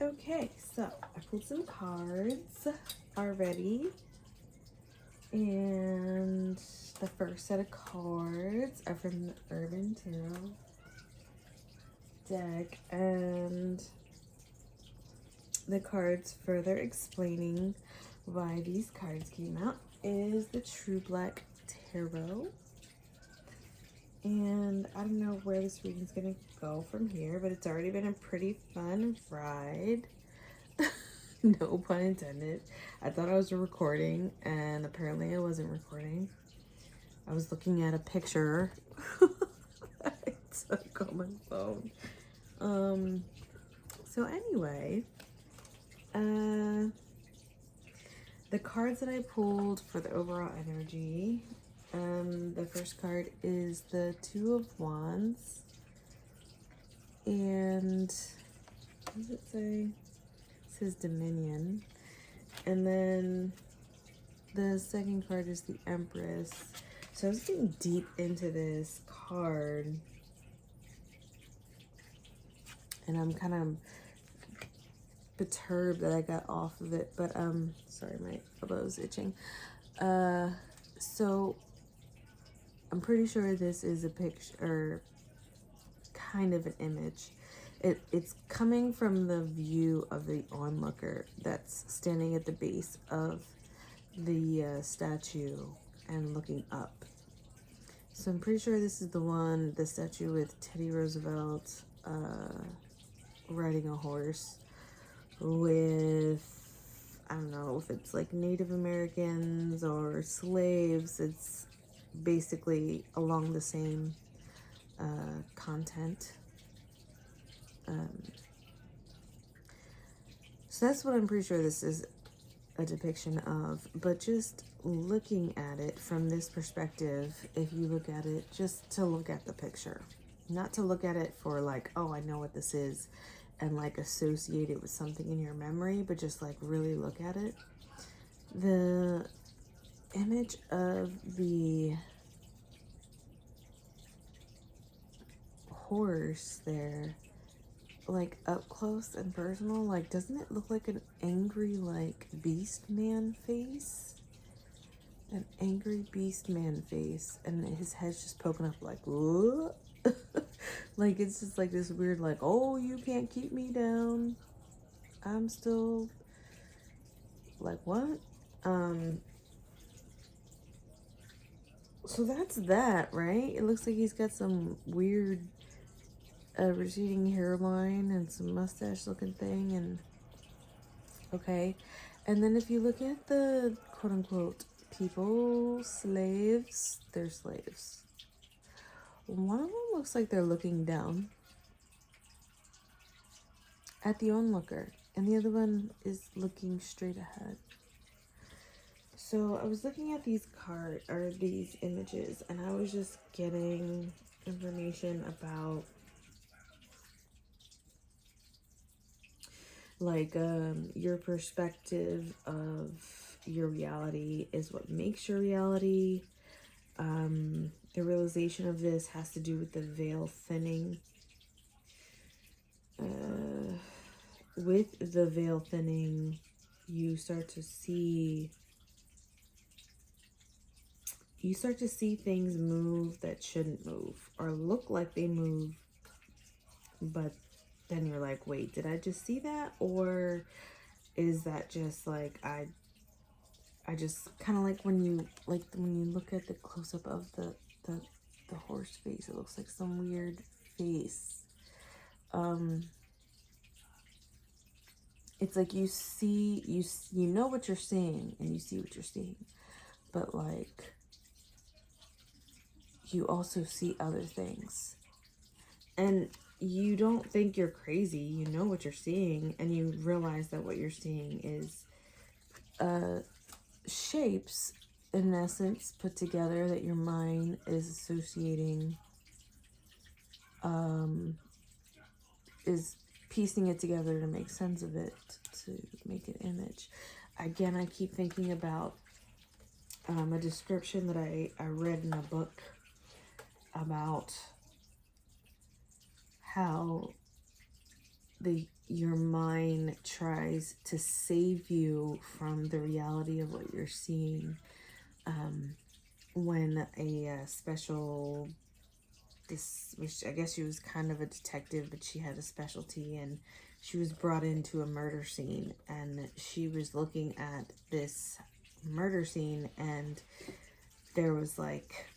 Okay, so I pulled some cards already. And the first set of cards are from the Urban Tarot deck. And the cards further explaining why these cards came out is the True Black Tarot. And I don't know where this reading's gonna go from here, but it's already been a pretty fun ride. No pun intended. I thought I was recording, and apparently I wasn't recording. I was looking at a picture I took on my phone. So anyway, the cards that I pulled for the overall energy, the first card is the Two of Wands, and what does it say? It says Dominion. And then the second card is the Empress. So I was getting deep into this card, and I'm kind of perturbed that I got off of it, but sorry, my elbow's itching. So I'm pretty sure this is a picture, or kind of an image. It's coming from the view of the onlooker that's standing at the base of the statue and looking up. So I'm pretty sure this is the statue with Teddy Roosevelt riding a horse with, I don't know if it's like Native Americans or slaves. It's basically along the same content. So that's what I'm pretty sure this is a depiction of, but just looking at it from this perspective, if you look at it just to look at the picture, not to look at it for like, oh, I know what this is, and like associate it with something in your memory, but just like really look at it. The image of the horse there, like up close and personal, like doesn't it look like an angry like beast man face? An angry beast man face, and his head's just poking up like whoa. Like it's just like this weird like, oh, you can't keep me down, I'm still like what. So that's that, right? It looks like he's got some weird receding hairline and some mustache looking thing, and okay. And then if you look at the quote unquote people, slaves, they're slaves. One of them looks like they're looking down at the onlooker, and the other one is looking straight ahead. So I was looking at these these images, and I was just getting information about like your perspective of your reality is what makes your reality. The realization of this has to do with the veil thinning. With the veil thinning, you start to see things move that shouldn't move, or look like they move, but then you're like, wait, did I just see that? Or is that just like I just kind of like when you look at the close-up of the horse face, it looks like some weird face. It's like you know what you're seeing, and you see what you're seeing, but like you also see other things, and you don't think you're crazy. You know what you're seeing, and you realize that what you're seeing is shapes, in essence, put together that your mind is associating, is piecing it together to make sense of it, to make an image. Again, I keep thinking about a description that I read in a book about how your mind tries to save you from the reality of what you're seeing. When a special, this, which I guess she was kind of a detective, but she had a specialty, and she was brought into a murder scene, and she was looking at this murder scene, and there was like,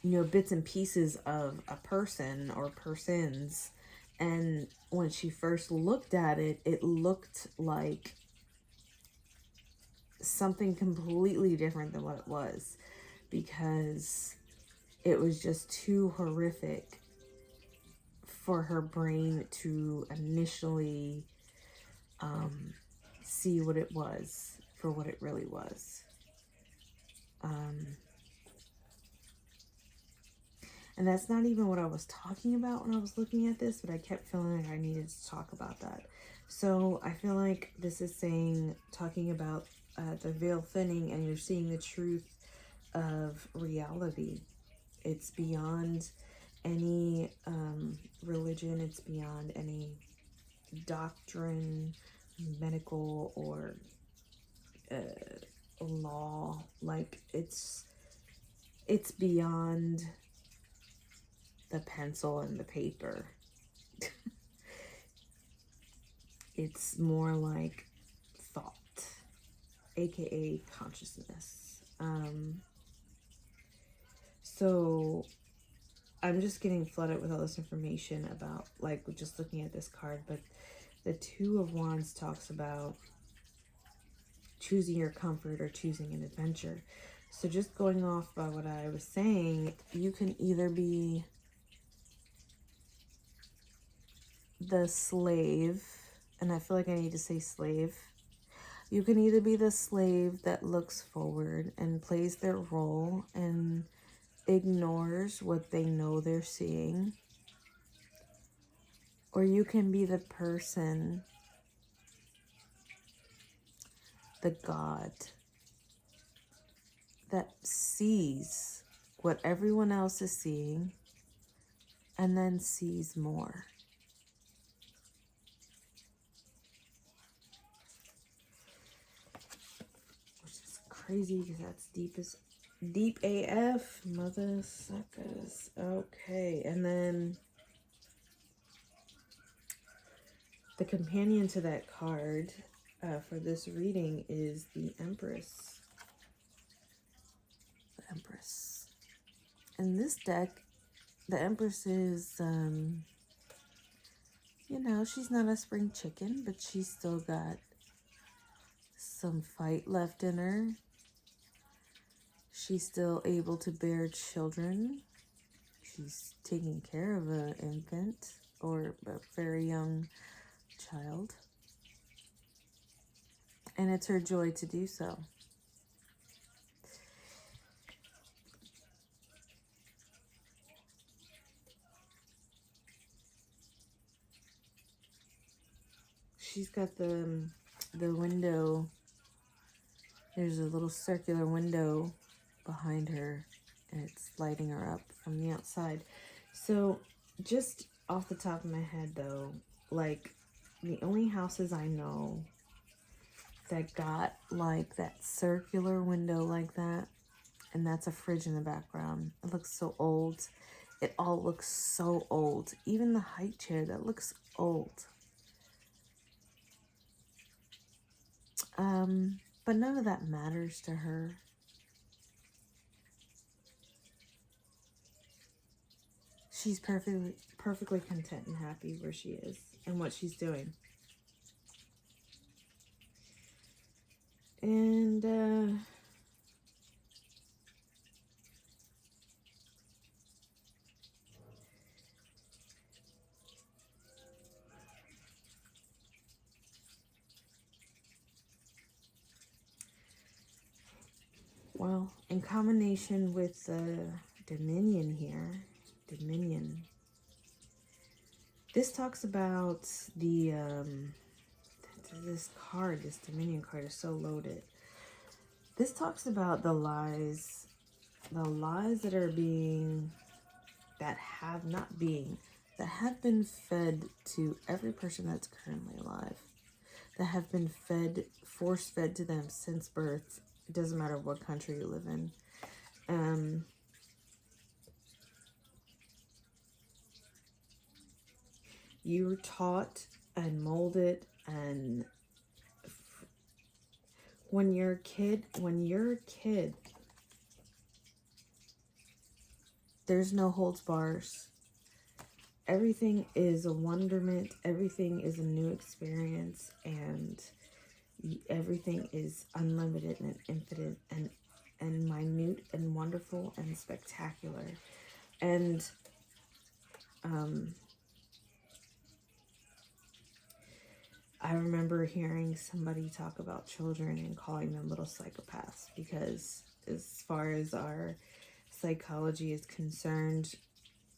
you know, bits and pieces of a person or persons. And when she first looked at it, it looked like something completely different than what it was, because it was just too horrific for her brain to initially see what it was for what it really was. And that's not even what I was talking about when I was looking at this, but I kept feeling like I needed to talk about that. So I feel like this is talking about the veil thinning, and you're seeing the truth of reality. It's beyond any religion. It's beyond any doctrine, medical, or law. Like, it's beyond the pencil and the paper. It's more like thought, aka consciousness. So I'm just getting flooded with all this information about, like, just looking at this card, but the Two of Wands talks about choosing your comfort or choosing an adventure. So just going off by what I was saying, you can either be the slave, and I feel like I need to say slave. You can either be the slave that looks forward and plays their role and ignores what they know they're seeing, or you can be the person, the God, that sees what everyone else is seeing and then sees more. Which is crazy because that's deep AF, mother suckers. Okay, and then the companion to that card for this reading is the Empress. The Empress. In this deck, the Empress is, you know, she's not a spring chicken, but she's still got some fight left in her. She's still able to bear children. She's taking care of an infant or a very young child. And it's her joy to do so. She's got the window. There's a little circular window behind her, and it's lighting her up from the outside. So just off the top of my head though, like, the only houses I know that got like that circular window like that, and that's a fridge in the background. It looks so old. It all looks so old. Even the high chair, that looks old. But none of that matters to her. She's perfectly content and happy where she is and what she's doing. And well, in combination with the Dominion here, Dominion, this talks about the, this card, this Dominion card is so loaded. This talks about the lies that are being, that have not being, that have been fed to every person that's currently alive, that have been fed, force fed to them since birth. It doesn't matter what country you live in. You were taught and molded, and when you're a kid, there's no holds bars. Everything is a wonderment. Everything is a new experience, and everything is unlimited and infinite and minute and wonderful and spectacular. And I remember hearing somebody talk about children and calling them little psychopaths, because as far as our psychology is concerned,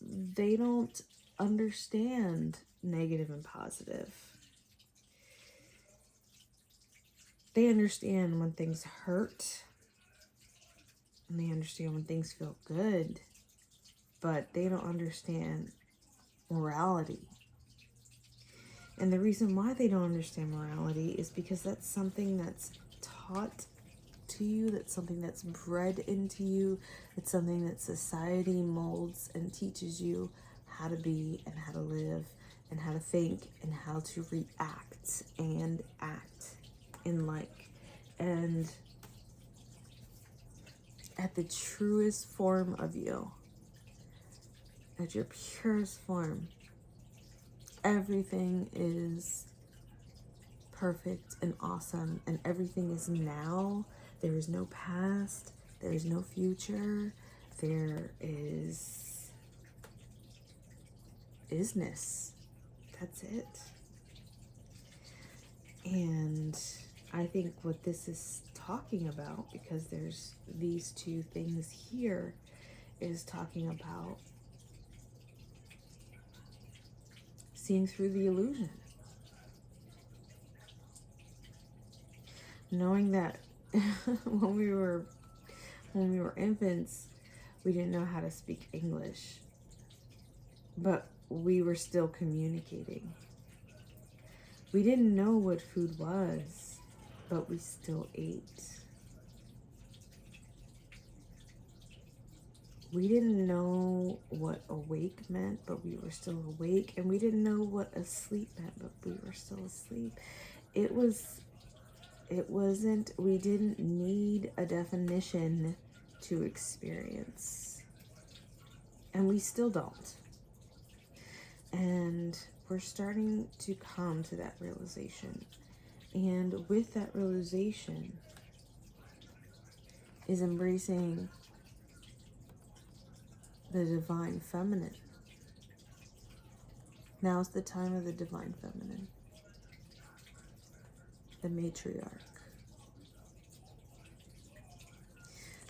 they don't understand negative and positive. They understand when things hurt, and they understand when things feel good, but they don't understand morality. And the reason why they don't understand morality is because that's something that's taught to you, that's something that's bred into you, it's something that society molds and teaches you how to be and how to live and how to think and how to react and act in like. And at the truest form of you, at your purest form, everything is perfect and awesome, and everything is now. There is no past, there is no future, there is isness. That's it. And I think what this is talking about, because there's these two things here, is talking about seeing through the illusion. Knowing that when we were infants, we didn't know how to speak English, but we were still communicating. We didn't know what food was, but we still ate. We didn't know what awake meant, but we were still awake. And we didn't know what asleep meant, but we were still asleep. We didn't need a definition to experience. And we still don't. And we're starting to come to that realization. And with that realization is embracing the divine feminine. Now's the time of the divine feminine. The matriarch.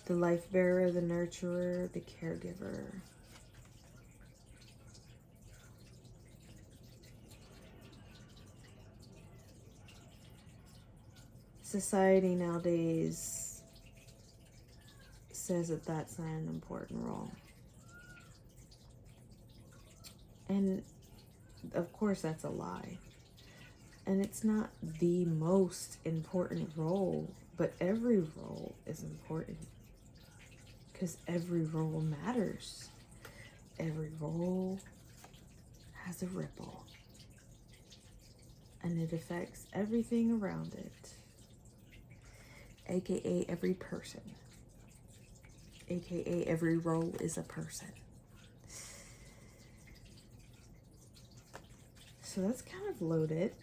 The life bearer, the nurturer, the caregiver. Society nowadays says that that's not an important role. And of course that's a lie. And it's not the most important role, but every role is important. Because every role matters. Every role has a ripple. And it affects everything around it. AKA every person. AKA every role is a person. So that's kind of loaded.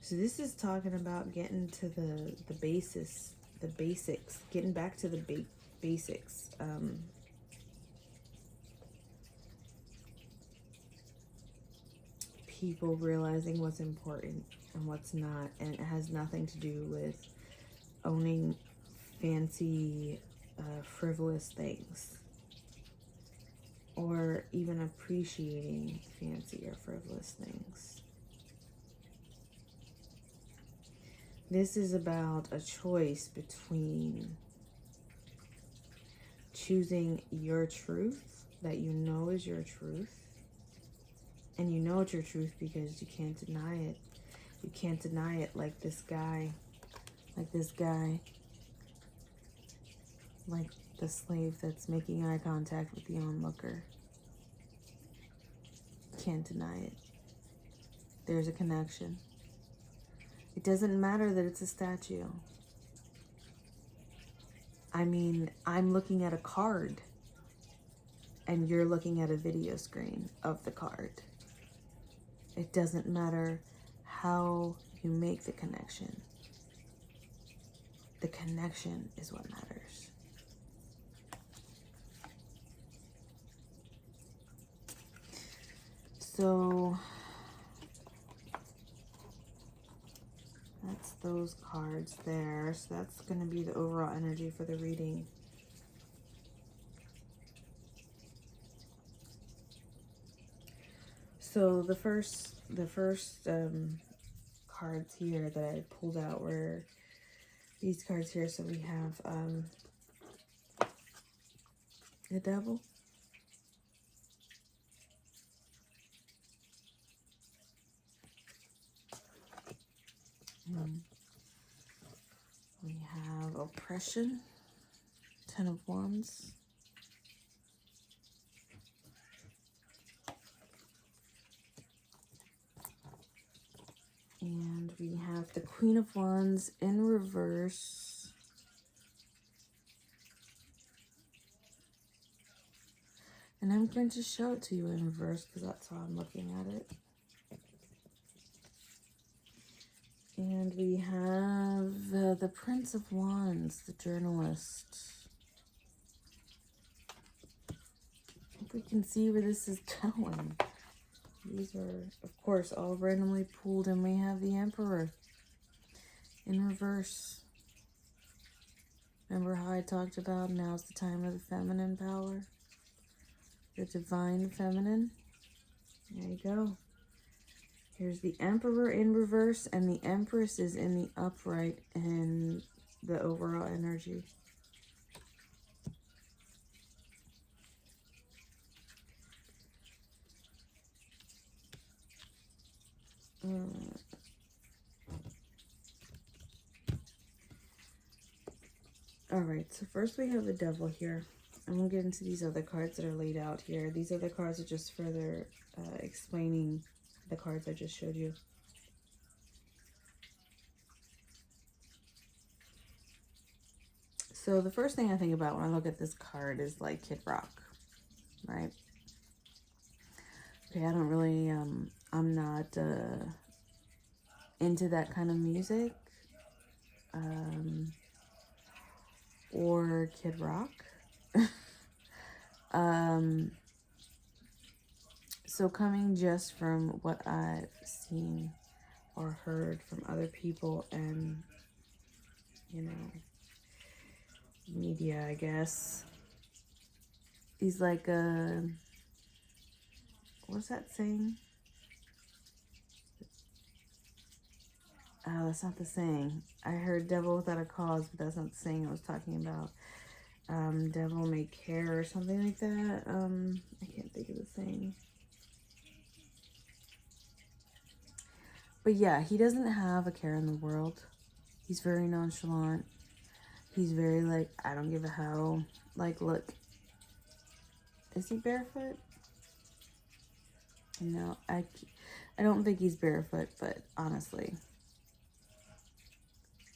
So this is talking about getting to the basics, getting back to the basics. People realizing what's important and what's not, and it has nothing to do with owning fancy, frivolous things, or even appreciating fancy or frivolous things. This is about a choice between choosing your truth that you know is your truth. And you know it's your truth because you can't deny it. You can't deny it like this guy. Like this guy. Like the slave that's making eye contact with the onlooker. Can't deny it. There's a connection. It doesn't matter that it's a statue. I mean, I'm looking at a card and you're looking at a video screen of the card. It doesn't matter how you make the connection. The connection is what matters. So that's those cards there. So that's going to be the overall energy for the reading. So the first cards here that I pulled out were these cards here. So we have the Devil, we have Oppression, Ten of Wands, and we have the Queen of Wands in reverse, and I'm going to show it to you in reverse because that's how I'm looking at it. And we have the Prince of Wands, the journalist. Hope we can see where this is going. These are, of course, all randomly pulled, and we have the Emperor in reverse. Remember how I talked about now's the time of the feminine power? The divine feminine? There you go. Here's the Emperor in reverse, and the Empress is in the upright in the overall energy. Alright, so first we have the Devil here. And we'll get into these other cards that are laid out here. These other cards are just further explaining the cards I just showed you. So the first thing I think about when I look at this card is like Kid Rock, right? Okay, I don't really, I'm not into that kind of music. Or Kid Rock. So coming just from what I've seen or heard from other people and, you know, media, I guess. He's like what's that saying? Oh, that's not the saying. I heard devil without a cause, but that's not the saying I was talking about. Devil may care or something like that. I can't think of the saying. But yeah, he doesn't have a care in the world. He's very nonchalant. He's very like, I don't give a hell. Like, look. Is he barefoot? No, I don't think he's barefoot, but honestly,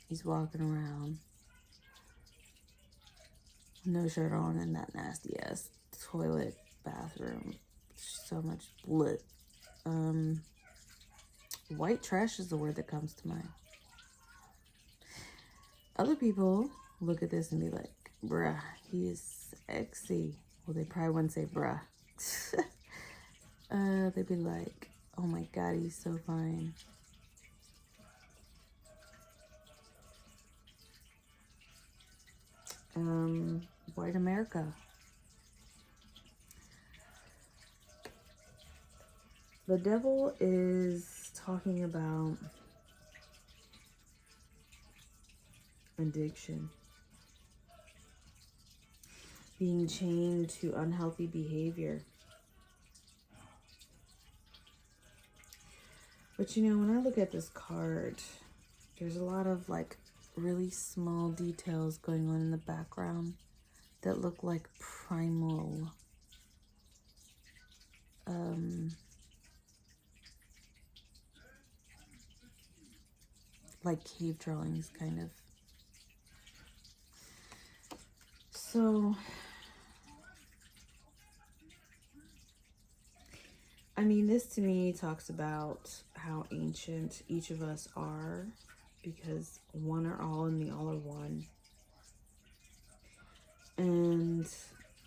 he's walking around. No shirt on in that nasty ass toilet bathroom. So much blood. White trash is the word that comes to mind. Other people look at this and be like, bruh, he is sexy. Well, they probably wouldn't say bruh. They'd be like, oh my God, he's so fine. White America. The devil is talking about addiction. being chained to unhealthy behavior. But you know, when I look at this card, there's a lot of like really small details going on in the background that look like primal, like cave drawings kind of. So, I mean, this to me talks about how ancient each of us are, because one are all and the all are one. And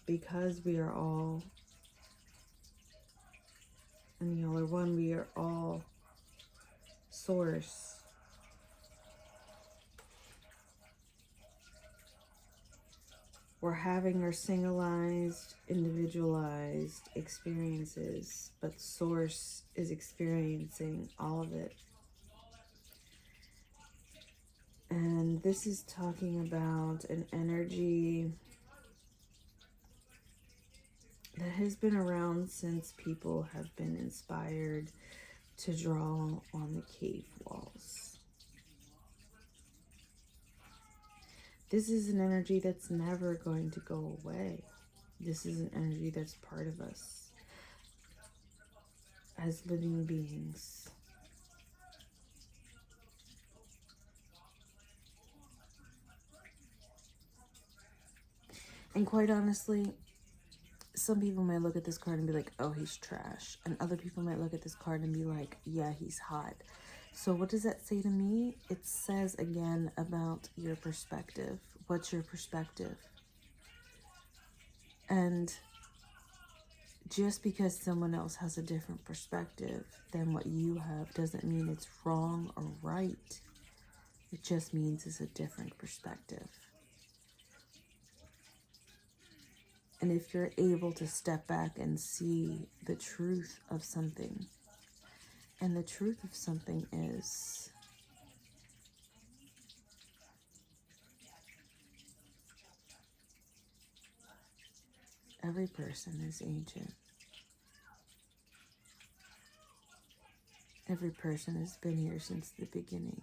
because we are all and the all are one, we are all source. We're having our singleized, individualized experiences, but source is experiencing all of it. And this is talking about an energy that has been around since people have been inspired to draw on the cave walls. This is an energy that's never going to go away. This is an energy that's part of us as living beings. And quite honestly, some people might look at this card and be like, oh, he's trash. And other people might look at this card and be like, yeah, he's hot. So what does that say to me? It says again about your perspective. What's your perspective? And just because someone else has a different perspective than what you have doesn't mean it's wrong or right. It just means it's a different perspective. And if you're able to step back and see the truth of something, and the truth of something is every person is ancient. Every person has been here since the beginning.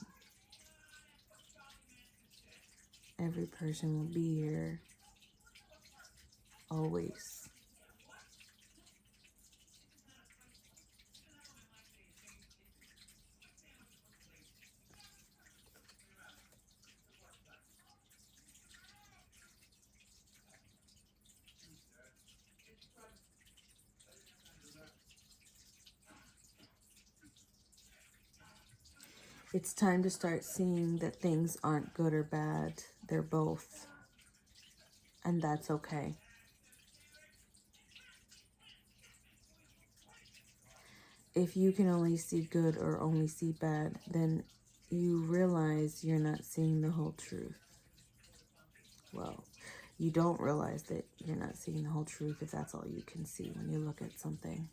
Every person will be here always. It's time to start seeing that things aren't good or bad. They're both. And that's okay. If you can only see good or only see bad, then you realize you're not seeing the whole truth. Well, you don't realize that you're not seeing the whole truth if that's all you can see when you look at something.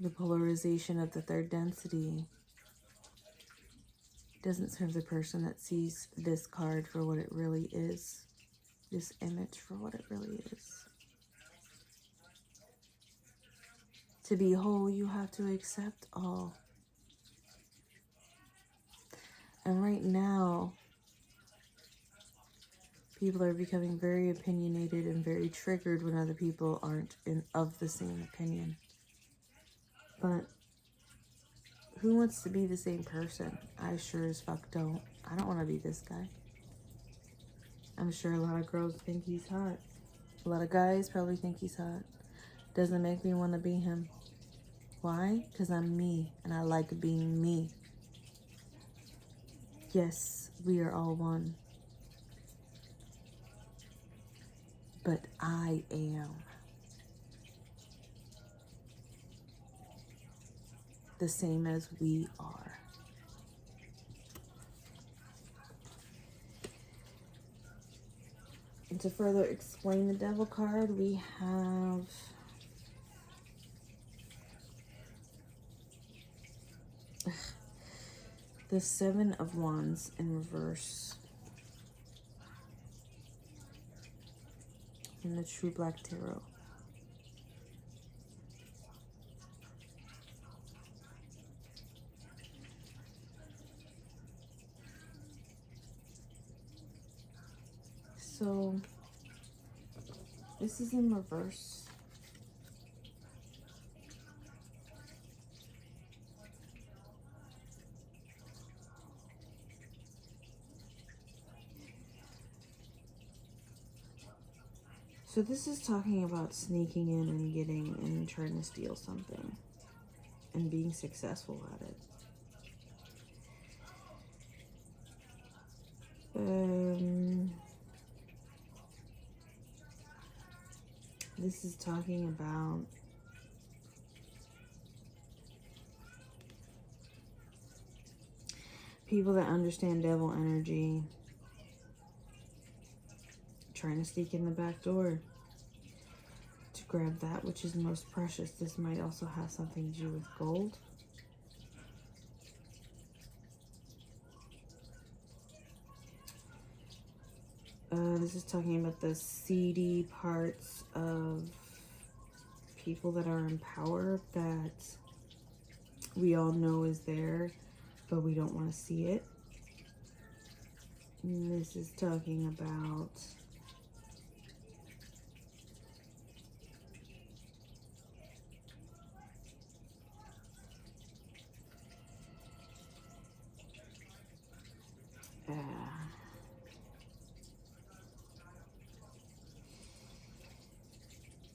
The polarization of the third density doesn't serve the person that sees this card for what it really is, this image for what it really is. To be whole, you have to accept all. And right now, people are becoming very opinionated and very triggered when other people aren't of the same opinion. But who wants to be the same person? I sure as fuck don't. I don't want to be this guy. I'm sure a lot of girls think he's hot. A lot of guys probably think he's hot. Doesn't make me want to be him. Why? Because I'm me, and I like being me. Yes, we are all one. But I am the same as we are. And to further explain the Devil card, we have the Seven of Wands in reverse. in the True Black Tarot. So this is in reverse. So this is talking about sneaking in and getting and trying to steal something and being successful at it. This is talking about people that understand devil energy trying to sneak in the back door to grab that which is most precious. This might also have something to do with gold. This is talking about the seedy parts of people that are in power that we all know is there, but we don't want to see it. And this is talking about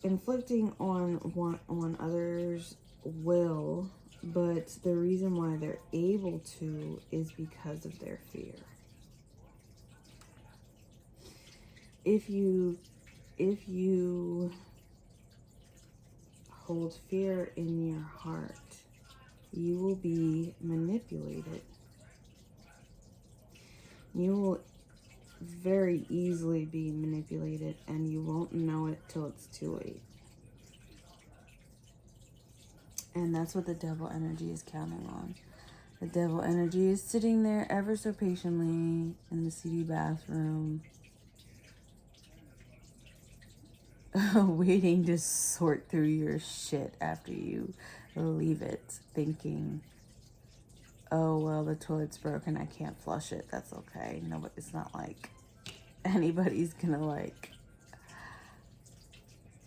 inflicting on others' will, but the reason why they're able to is because of their fear. If you hold fear in your heart, you will be manipulated. You will very easily be manipulated, and you won't know it till it's too late. And that's what the devil energy is counting on. The devil energy is sitting there ever so patiently in the seedy bathroom, waiting to sort through your shit after you leave it, thinking, oh, well, the toilet's broken, I can't flush it, that's okay. No, but it's not like anybody's gonna, like,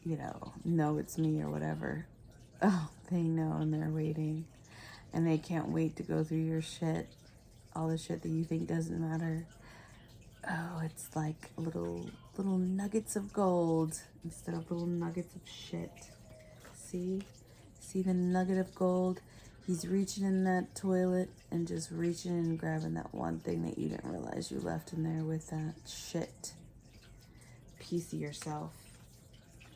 you know it's me or whatever. Oh, they know, and they're waiting, and they can't wait to go through your shit, all the shit that you think doesn't matter. Oh, it's like little nuggets of gold instead of little nuggets of shit. See the nugget of gold? He's reaching in that toilet and just reaching in and grabbing that one thing that you didn't realize you left in there with that shit piece of yourself.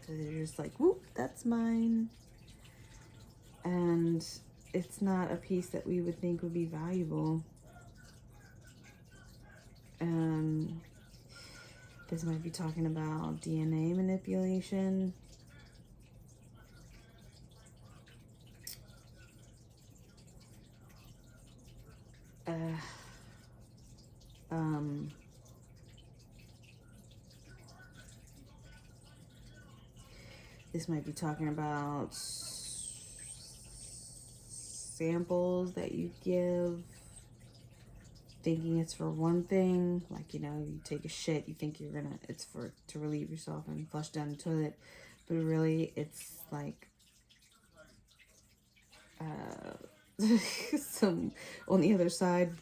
So you're just like, whoop, that's mine. And it's not a piece that we would think would be valuable. This might be talking about DNA manipulation. This might be talking about samples that you give, thinking it's for one thing. Like, you take a shit, you think it's to relieve yourself and flush down the toilet, but really it's like some on the other side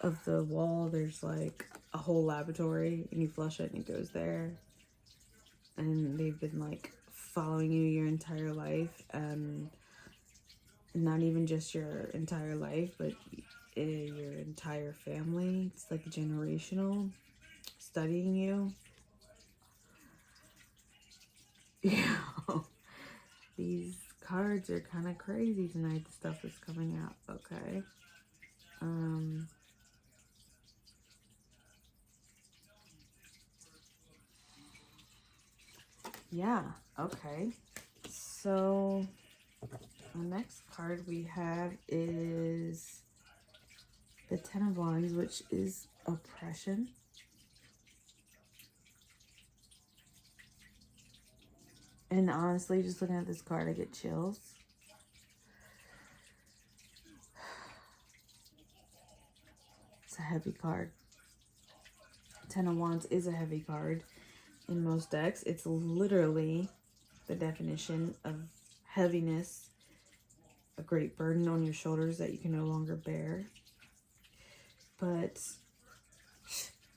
of the wall, there's like a whole laboratory, and you flush it and it goes there. And they've been like following you your entire life, and not even just your entire life, but your entire family. It's like generational, studying you. Yeah. These cards are kind of crazy tonight, the stuff that's coming out. Okay. Yeah, okay. So the next card we have is the Ten of Wands, which is oppression. And honestly, just looking at this card, I get chills. It's a heavy card. Ten of Wands is a heavy card in most decks. It's literally the definition of heaviness, a great burden on your shoulders that you can no longer bear. But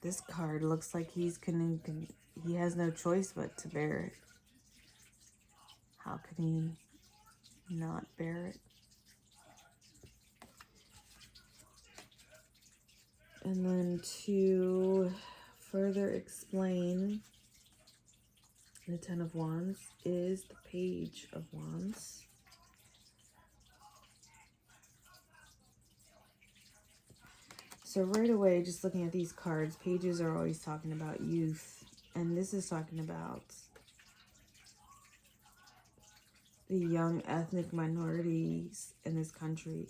this card looks like he has no choice but to bear it. How can he not bear it? And then to further explain the Ten of Wands is the Page of Wands. So right away, just looking at these cards, pages are always talking about youth. And this is talking about the young ethnic minorities in this country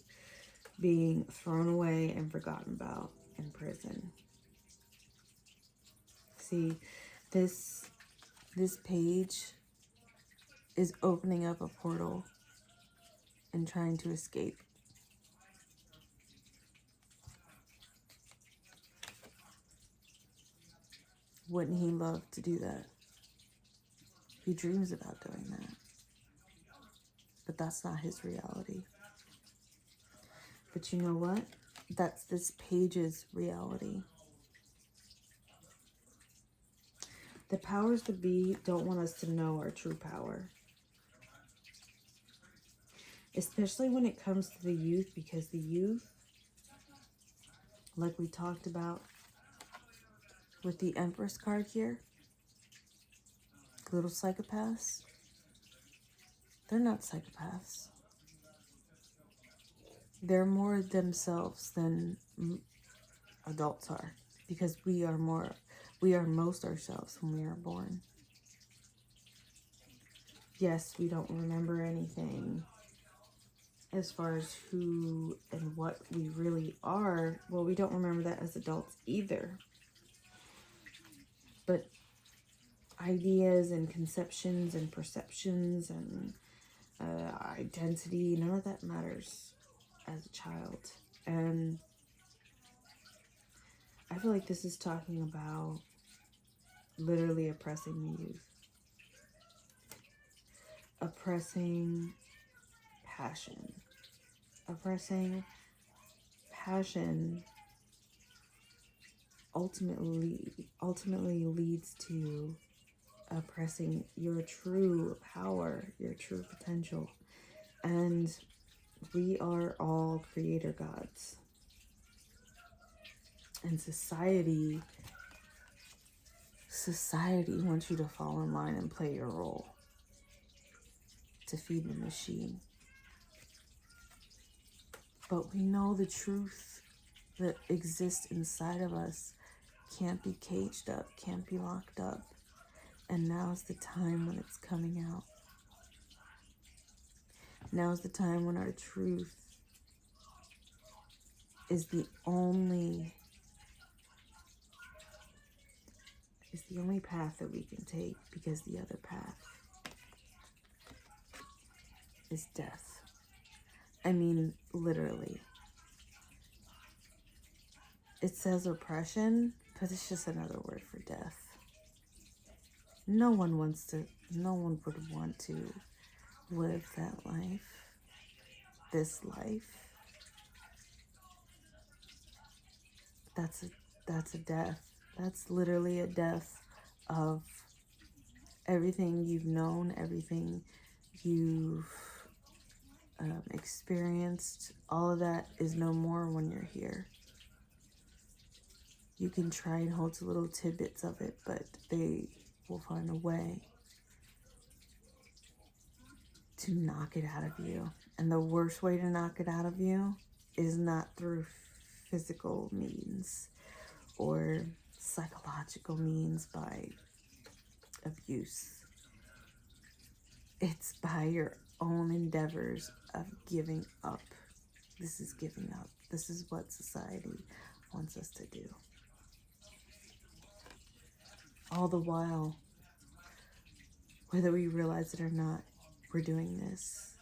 being thrown away and forgotten about in prison. See, this page is opening up a portal and trying to escape. Wouldn't he love to do that? He dreams about doing that. But that's not his reality. But you know what? That's this page's reality. The powers that be don't want us to know our true power. Especially when it comes to the youth, because the youth, like we talked about with the Empress card here, little psychopaths, they're not psychopaths. They're more themselves than adults are, because we are most ourselves when we are born. Yes, we don't remember anything as far as who and what we really are. Well, we don't remember that as adults either. But ideas and conceptions and perceptions and identity, none of that matters as a child. And I feel like this is talking about literally oppressing the youth. Oppressing passion. Oppressing passion ultimately leads to oppressing your true power, your true potential. And we are all creator gods. And society wants you to fall in line and play your role to feed the machine. But we know the truth that exists inside of us can't be caged up, can't be locked up. And now's the time when it's coming out. Now's the time when our truth is the only path that we can take, because the other path is death. I mean, literally. It says oppression, but it's just another word for death. No one would want to live that life, this life. That's a death. That's literally a death of everything you've known, everything you've experienced. All of that is no more when you're here. You can try and hold to little tidbits of it, but they will find a way to knock it out of you. And the worst way to knock it out of you is not through physical means or psychological means by abuse. It's by your own endeavors of giving up. This is giving up. This is what society wants us to do. All the while, Whether we realize it or not, we're doing this.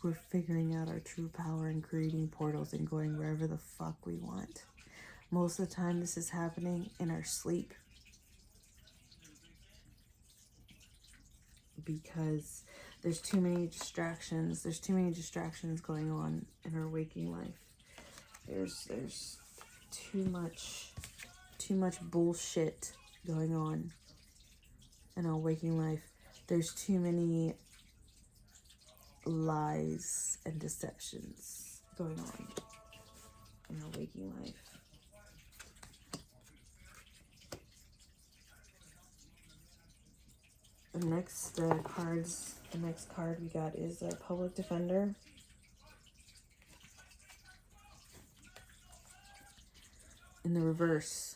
We're figuring out our true power and creating portals and going wherever the fuck we want. Most of the time, this is happening in our sleep. Because there's too many distractions. There's too many distractions going on in our waking life. There's too much bullshit going on in our waking life. There's too many lies and deceptions going on in our waking life. The next card we got is a Public Defender. In the reverse.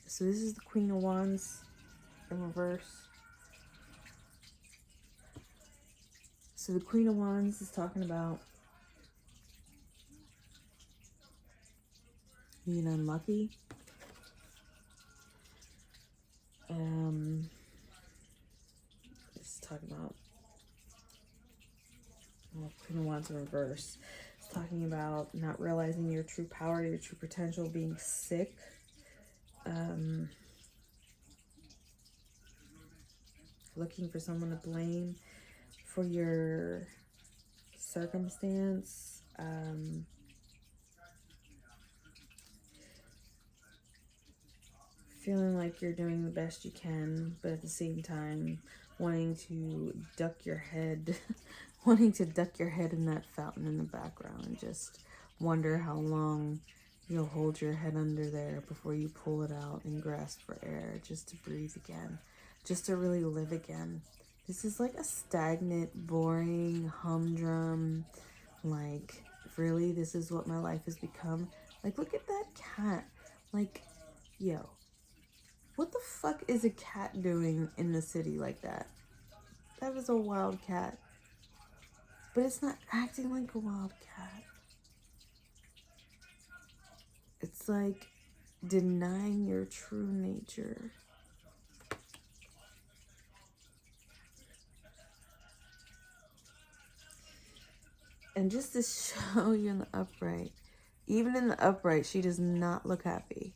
So this is the Queen of Wands in reverse. So the Queen of Wands is talking about being unlucky. It's talking about Queen of Wands in reverse. It's talking about not realizing your true power, your true potential, being sick. Looking for someone to blame for your circumstance. Feeling like you're doing the best you can, but at the same time wanting to duck your head wanting to duck your head in that fountain in the background and just wonder how long you'll hold your head under there before you pull it out and grasp for air, just to breathe again, just to really live again. This is like a stagnant, boring, humdrum, like, really, this is what my life has become? Like, look at that cat. Like, yo, what the fuck is a cat doing in the city like that? That was a wild cat. But it's not acting like a wild cat. It's like denying your true nature. And just to show you in the upright, even in the upright, she does not look happy.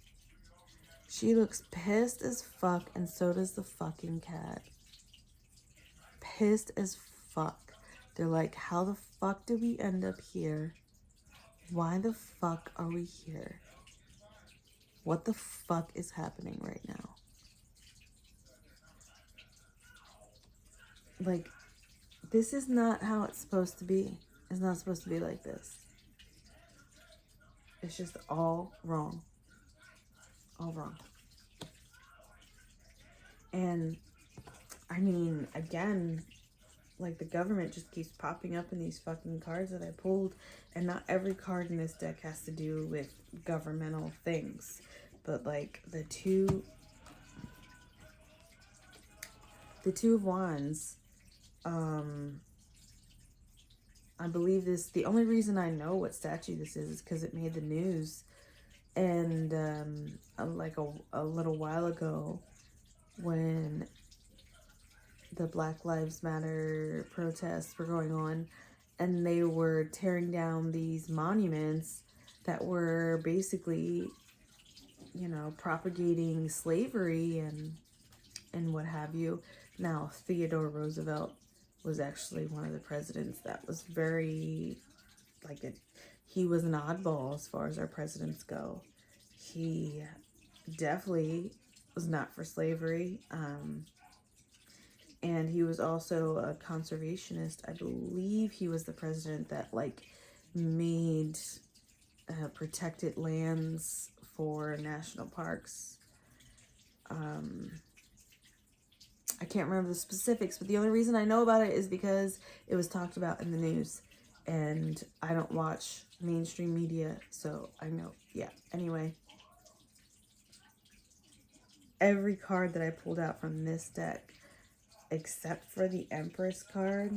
She looks pissed as fuck, and so does the fucking cat. Pissed as fuck. They're like, how the fuck did we end up here? Why the fuck are we here? What the fuck is happening right now? Like, this is not how it's supposed to be. It's not supposed to be like this. It's just all wrong. All wrong. And, I mean, again, like, the government just keeps popping up in these fucking cards that I pulled. And not every card in this deck has to do with governmental things. But, like, the Two of Wands, I believe this, the only reason I know what statue this is because it made the news. And like a little while ago, when the Black Lives Matter protests were going on, and they were tearing down these monuments that were basically, you know, propagating slavery and what have you. Now, Theodore Roosevelt was actually one of the presidents that was very, like, he was an oddball as far as our presidents go. He definitely was not for slavery. And he was also a conservationist. I believe he was the president that, like, made protected lands for national parks. I can't remember the specifics, but the only reason I know about it is because it was talked about in the news. And I don't watch mainstream media, so I know. Yeah, anyway. Every card that I pulled out from this deck, except for the Empress card,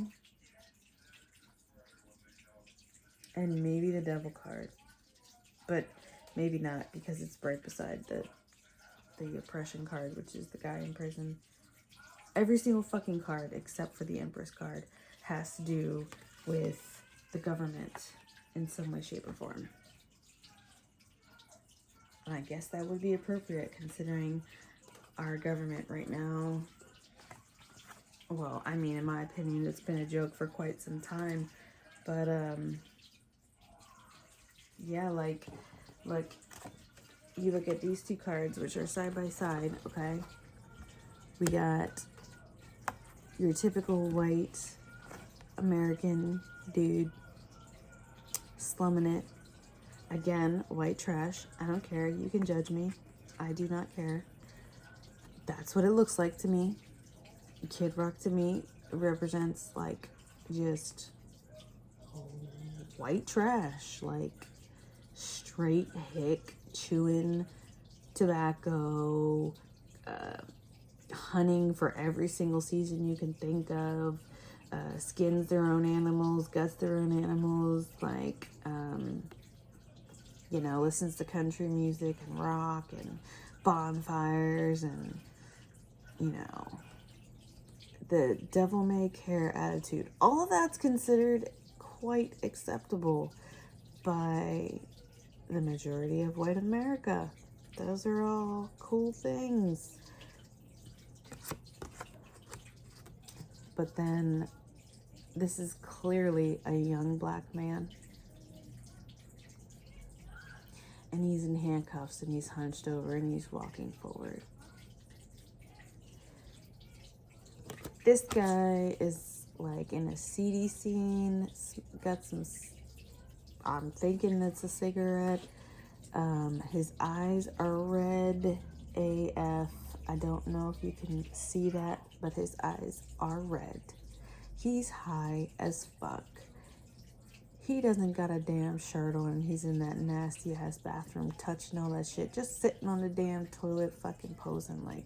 and maybe the Devil card. But maybe not, because it's right beside the Oppression card, which is the guy in prison. Every single fucking card, except for the Empress card, has to do with the government in some way, shape, or form. And I guess that would be appropriate considering our government right now. Well, I mean, in my opinion, it's been a joke for quite some time. But, yeah, like, you look at these two cards, which are side by side, okay? We got your typical white American dude slumming it. Again, white trash. I don't care. You can judge me. I do not care. That's what it looks like to me. Kid Rock to me represents like just white trash, like straight hick, chewing tobacco, hunting for every single season you can think of, skins their own animals, guts their own animals, like, you know, listens to country music and rock and bonfires and, you know, the devil may care attitude. All of that's considered quite acceptable by the majority of white America. Those are all cool things. But then this is clearly a young black man. And he's in handcuffs and he's hunched over and he's walking forward. This guy is like in a seedy scene, got some, I'm thinking it's a cigarette. His eyes are red AF. I don't know if you can see that, but his eyes are red. He's high as fuck. He doesn't got a damn shirt on. He's in that nasty ass bathroom touching all that shit. Just sitting on the damn toilet fucking posing like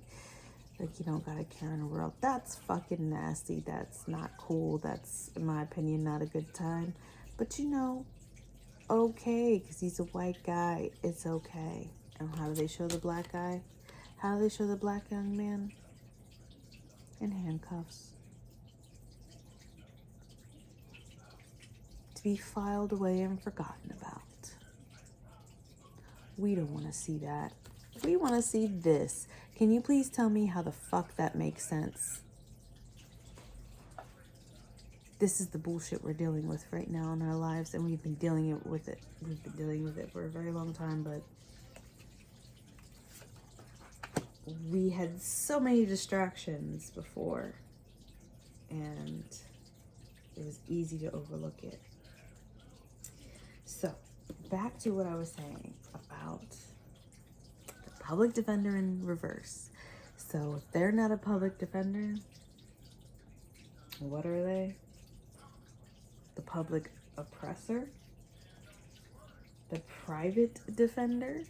you don't got a care in the world. That's fucking nasty. That's not cool. That's, in my opinion, not a good time. But you know, okay, because he's a white guy. It's okay. And how do they show the black guy? How do they show the black young man? In handcuffs. To be filed away and forgotten about. We don't want to see that. We want to see this. Can you please tell me how the fuck that makes sense? This is the bullshit we're dealing with right now in our lives, and we've been dealing with it. We've been dealing with it for a very long time, but we had so many distractions before, and it was easy to overlook it. So, back to what I was saying about the public defender in reverse. So, if they're not a public defender, what are they? The public oppressor? The private defender?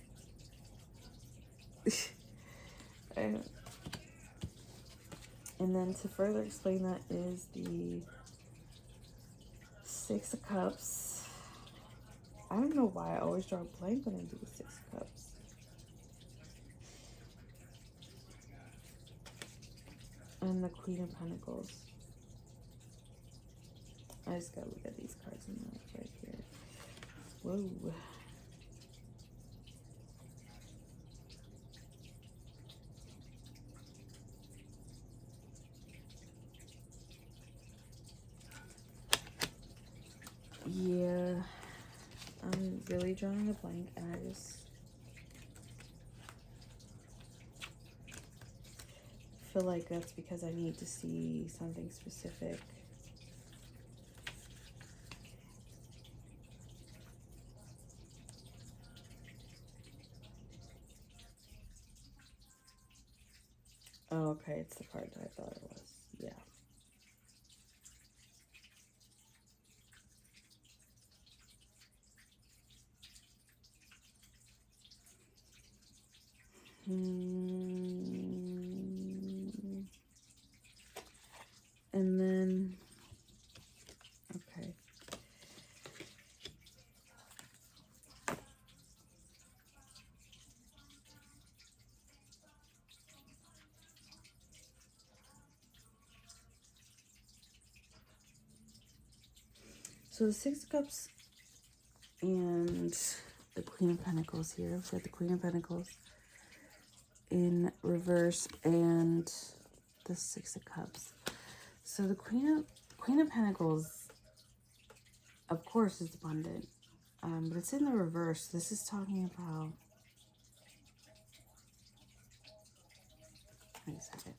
And then to further explain that is the Six of Cups. I don't know why I always draw a blank when I do the Six of Cups. And the Queen of Pentacles. I just gotta look at these cards in the right here. Whoa. Yeah, I'm really drawing a blank, and I just feel like that's because I need to see something specific. Oh, okay, it's the card that I thought it was. Yeah. And then, okay. So the Six of Cups and the Queen of Pentacles here. We've got the Queen of Pentacles in reverse and the Six of Cups. So the Queen of Pentacles, of course, is abundant. But it's in the reverse. This is talking about... Wait a second.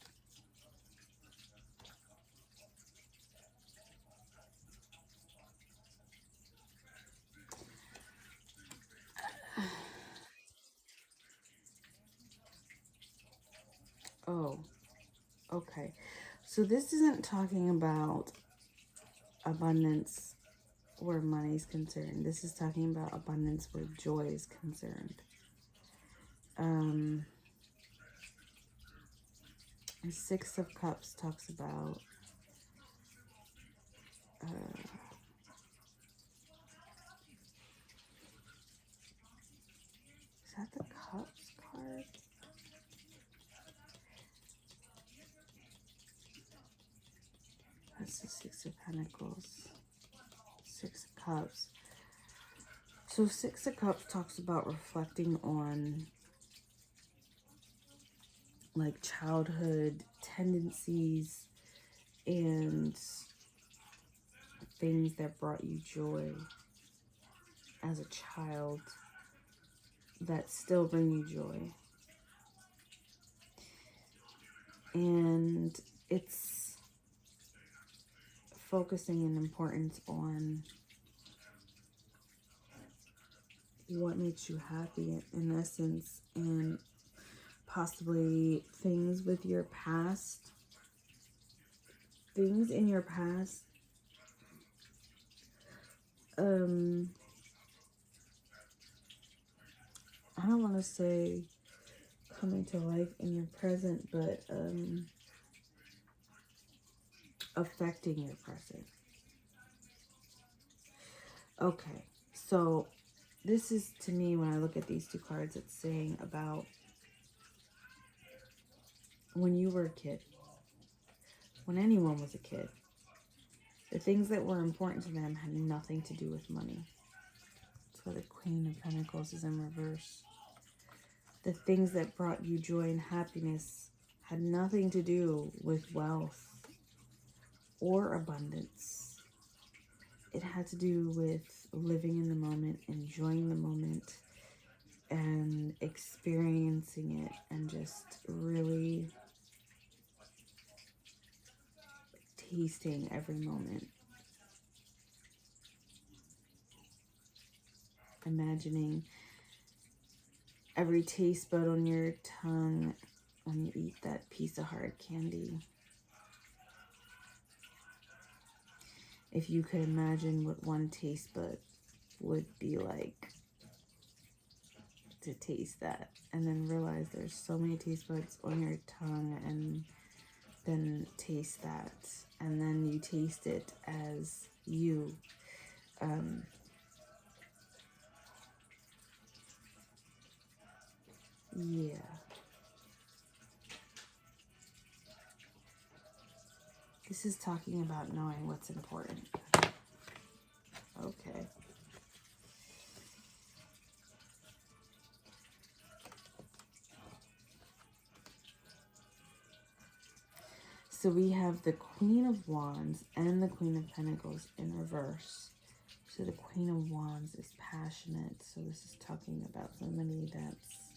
Oh, okay. So this isn't talking about abundance where money is concerned. This is talking about abundance where joy is concerned. The Six of Cups talks about is that the Cups card? That's the Six of Pentacles. Six of Cups. So Six of Cups talks about reflecting on like childhood tendencies and things that brought you joy as a child that still bring you joy. And it's focusing an importance on what makes you happy in essence, and possibly things with your past, things in your past. I don't want to say coming to life in your present, but affecting your present. Okay, so this is, to me, when I look at these two cards, it's saying about when you were a kid, when anyone was a kid, the things that were important to them had nothing to do with money. That's why the Queen of Pentacles is in reverse. The things that brought you joy and happiness had nothing to do with wealth or abundance. It had to do with living in the moment, enjoying the moment, and experiencing it, and just really tasting every moment. Imagining every taste bud on your tongue when you eat that piece of hard candy. If you could imagine what one taste bud would be like to taste that, and then realize there's so many taste buds on your tongue, and then taste that, and then you taste it as you. Yeah. This is talking about knowing what's important. Okay. So we have the Queen of Wands and the Queen of Pentacles in reverse. So the Queen of Wands is passionate. So this is talking about somebody that's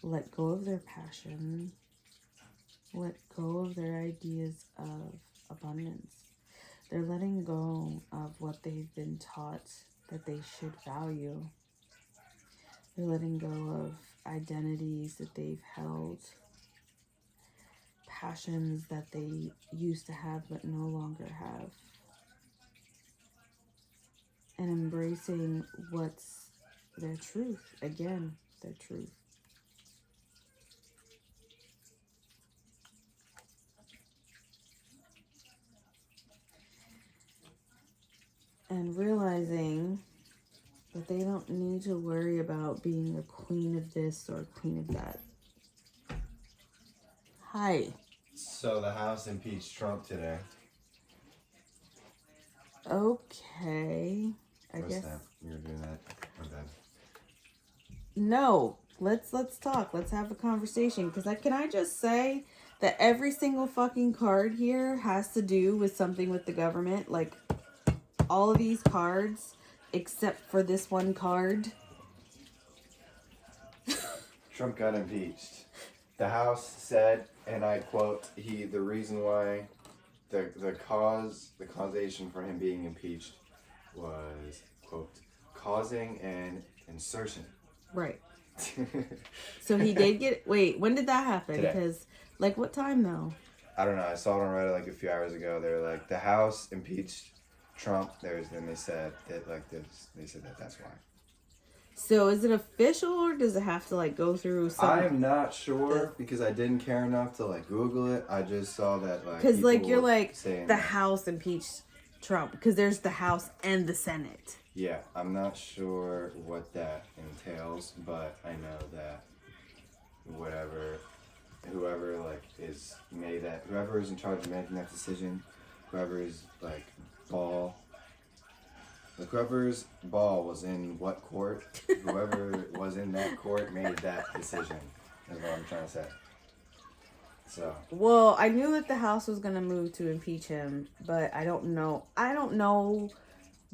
let go of their passion, let go of their ideas of abundance. They're letting go of what they've been taught that they should value. They're letting go of identities that they've held, passions that they used to have but no longer have, and embracing what's their truth. Again, their truth. And realizing that they don't need to worry about being a queen of this or a queen of that. Hi. So the House impeached Trump today. Okay. I What's guess. that? You're doing that. My bad. No. Let's talk. Let's have a conversation. Can I just say that every single fucking card here has to do with something with the government? Like all of these cards, except for this one card. Trump got impeached. The House said, and I quote, the reason why the causation for him being impeached was, quote, causing an insertion. Right. So he did get. Wait, when did that happen? Today. Because, like, what time though? I don't know. I saw it on Reddit like a few hours ago. They were like, the House impeached Trump. Then they said that like this. They said that that's why. So is it official or does it have to like go through some? I'm not sure because I didn't care enough to like Google it. I just saw that like. Because like you're like saying the that. House impeached Trump because there's the House and the Senate. Yeah, I'm not sure what that entails, but I know that whoever like whoever is in charge of making that decision, whoever is like whoever's ball was in what court, whoever was in that court made that decision. Is what I'm trying to say. So. Well, I knew that the House was gonna move to impeach him, but I don't know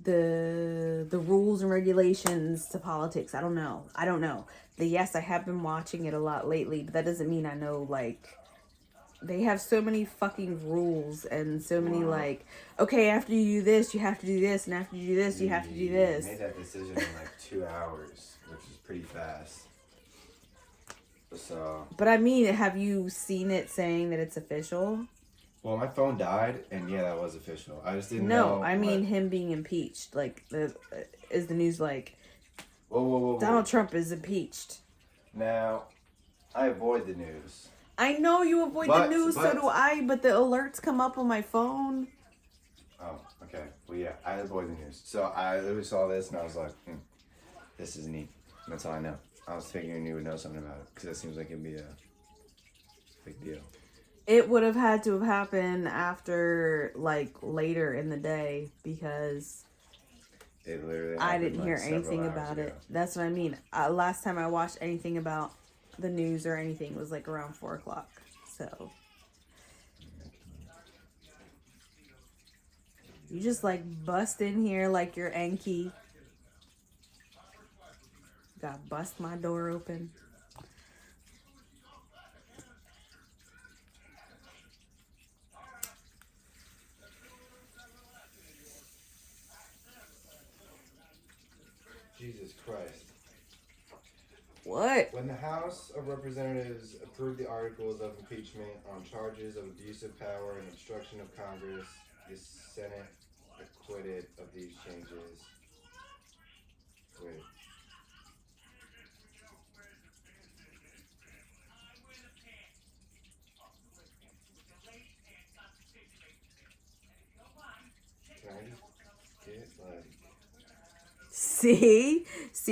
the rules and regulations to politics. I don't know. Yes, I have been watching it a lot lately, but that doesn't mean I know like they have so many fucking rules and so many like, okay, after you do this, you have to do this, and after you do this, you have to do this. Made that decision in like 2 hours, which is pretty fast. So. But I mean, have you seen it saying that it's official? Well, my phone died, and yeah, that was official. I just didn't know. No, I mean him being impeached. Like, is the news like, whoa. Donald Trump is impeached. Now, I avoid the news. I know you avoid the news, so do I, but the alerts come up on my phone. Oh, okay. Well, yeah, I avoid the news. So I literally saw this, and I was like, this is neat. That's all I know. I was figuring you would know something about it, because it seems like it'd be a big deal. It would have had to have happened after, like, later in the day, because it literally I didn't hear like anything about it. That's what I mean. Last time I watched anything about the news or anything was, like, around 4 o'clock. So you just, like, bust in here like you're Enki. Gotta bust my door open. Jesus Christ. What? When the House of Representatives approved the articles of impeachment on charges of abuse of power and obstruction of Congress, the Senate acquitted of these changes. Wait. Can I just get like... See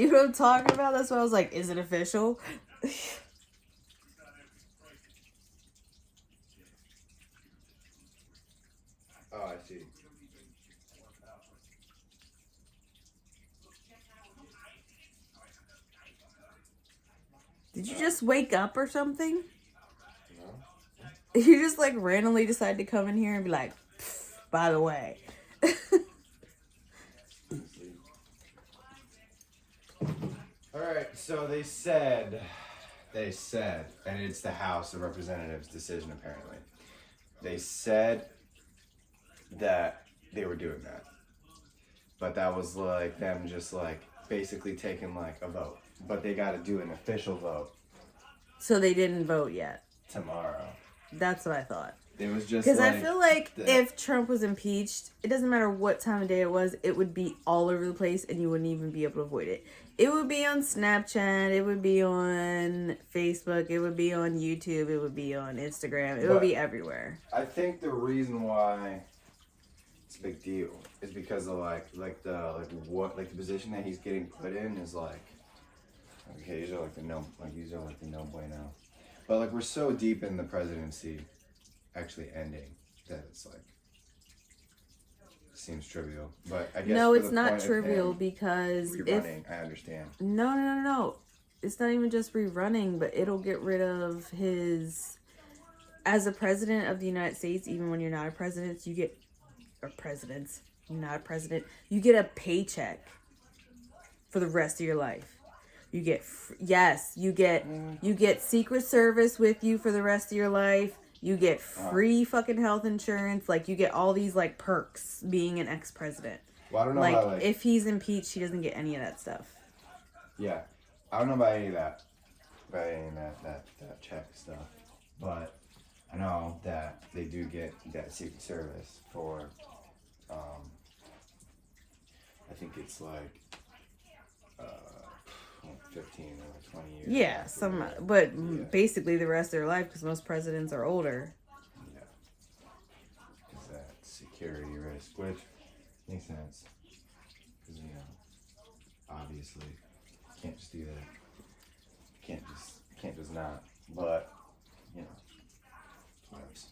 what I'm talking about? That's why I was like, is it official? Oh, I see. Did you just wake up or something? No. You just like randomly decide to come in here and be like, by the way. Alright, so they said, and it's the House of Representatives' decision apparently. They said that they were doing that. But that was like them just like basically taking like a vote. But they got to do an official vote. So they didn't vote yet. Tomorrow. That's what I thought. It was just because like I feel like if Trump was impeached, it doesn't matter what time of day it was, it would be all over the place and you wouldn't even be able to avoid it. It would be on Snapchat, it would be on Facebook, it would be on YouTube, it would be on Instagram, it would be everywhere. I think the reason why it's a big deal is because of the position that he's getting put in is like, okay, these are like the no bueno. But like we're so deep in the presidency actually ending that it's like seems trivial, but I guess No, for it's the not point of trivial him because rerunning, I understand. No. It's not even just rerunning, but it'll get rid of his. As a president of the United States, even when you're not a president, you get. Or presidents. You're not a president. You get a paycheck for the rest of your life. You get. You get Secret Service with you for the rest of your life. You get free fucking health insurance. Like, you get all these, like, perks being an ex-president. Well, I don't know Like, how, if he's impeached, he doesn't get any of that stuff. Yeah. I don't know about any of that. That check stuff. But I know that they do get that Secret Service for, I think it's like 15 or 20 years. Yeah, basically the rest of their life, because most presidents are older. Yeah. Is that security risk, which makes sense. Because, obviously, can't just do that. Can't just not. But, whatevs.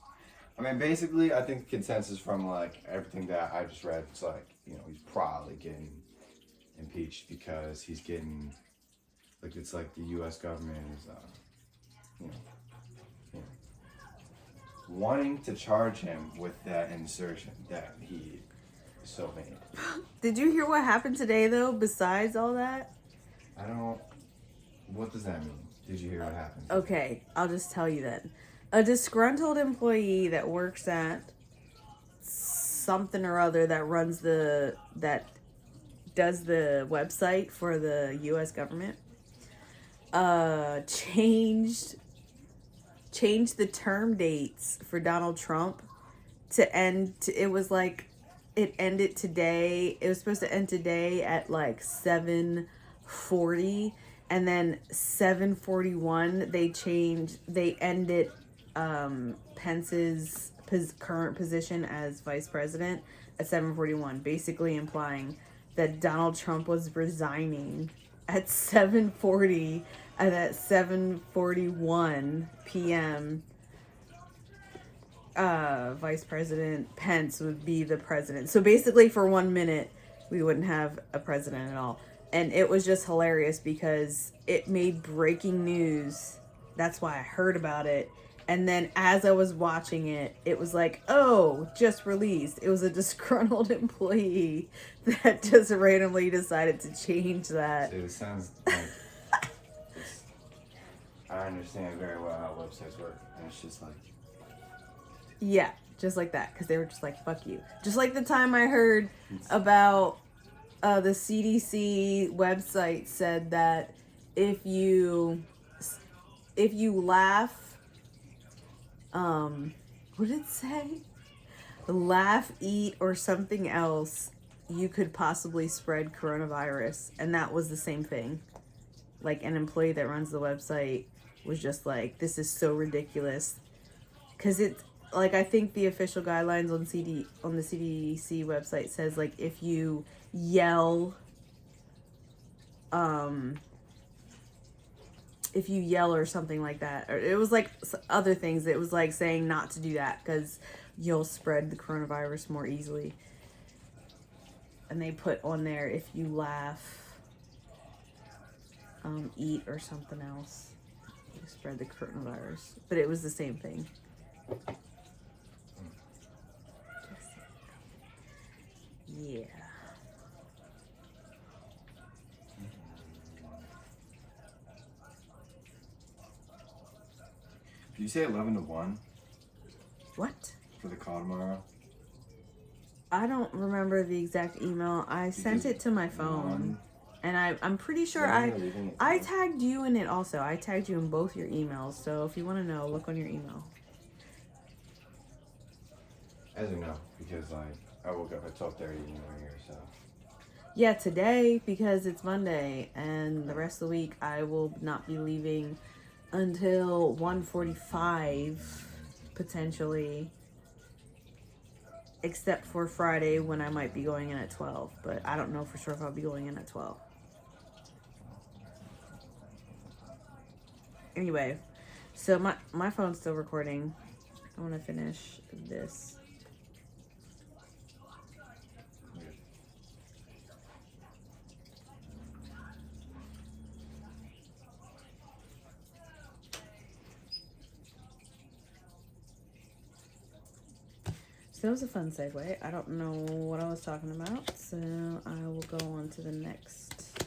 I mean, basically, I think the consensus from, like, everything that I just read is, like, he's probably getting impeached because he's getting, like, it's like the U.S. government is, wanting to charge him with that insertion that he so made. Did you hear what happened today, though, besides all that? What does that mean? Did you hear what happened? Okay, I'll just tell you then. A disgruntled employee that works at something or other that does the website for the U.S. government, changed the term dates for Donald Trump to end. It was like it ended today. It was supposed to end today at like 7:40, and then 7:41 they ended Pence's current position as vice president at 7:41, basically implying that Donald Trump was resigning at 7:40, and at 7:41 p.m. Vice President Pence would be the president. So basically, for 1 minute, we wouldn't have a president at all. And it was just hilarious because it made breaking news. That's why I heard about it. And then as I was watching it, it was like, oh, just released. It was a disgruntled employee that just randomly decided to change that. Dude, it sounds like I understand very well how websites work. And it's just like... Yeah, just like that. Because they were just like, fuck you. Just like the time I heard about the CDC website said that if you laugh, what did it say? Laugh, eat, or something else, you could possibly spread coronavirus. And that was the same thing. Like, an employee that runs the website was just like, this is so ridiculous. Because it's, like, I think the official guidelines on the CDC website says, like, if you yell or something like that, or it was like other things, it was like saying not to do that because you'll spread the coronavirus more easily. And they put on there, if you laugh, eat, or something else, you spread the coronavirus. But it was the same thing. Yeah. Did you say 11 to 1? What? For the call tomorrow? I don't remember the exact email. I sent it to my phone. And I'm pretty sure I tagged you in it also. I tagged you in both your emails. So if you want to know, look on your email. As you know, because like I woke up at 12:30 and you were here, so. Yeah, today, because it's Monday, and the rest of the week I will not be leaving until 1:45, potentially. Except for Friday, when I might be going in at 12. But I don't know for sure if I'll be going in at 12. Anyway, so my phone's still recording. I want to finish this. that was a fun segue. I don't know what I was talking about, so I will go on to the next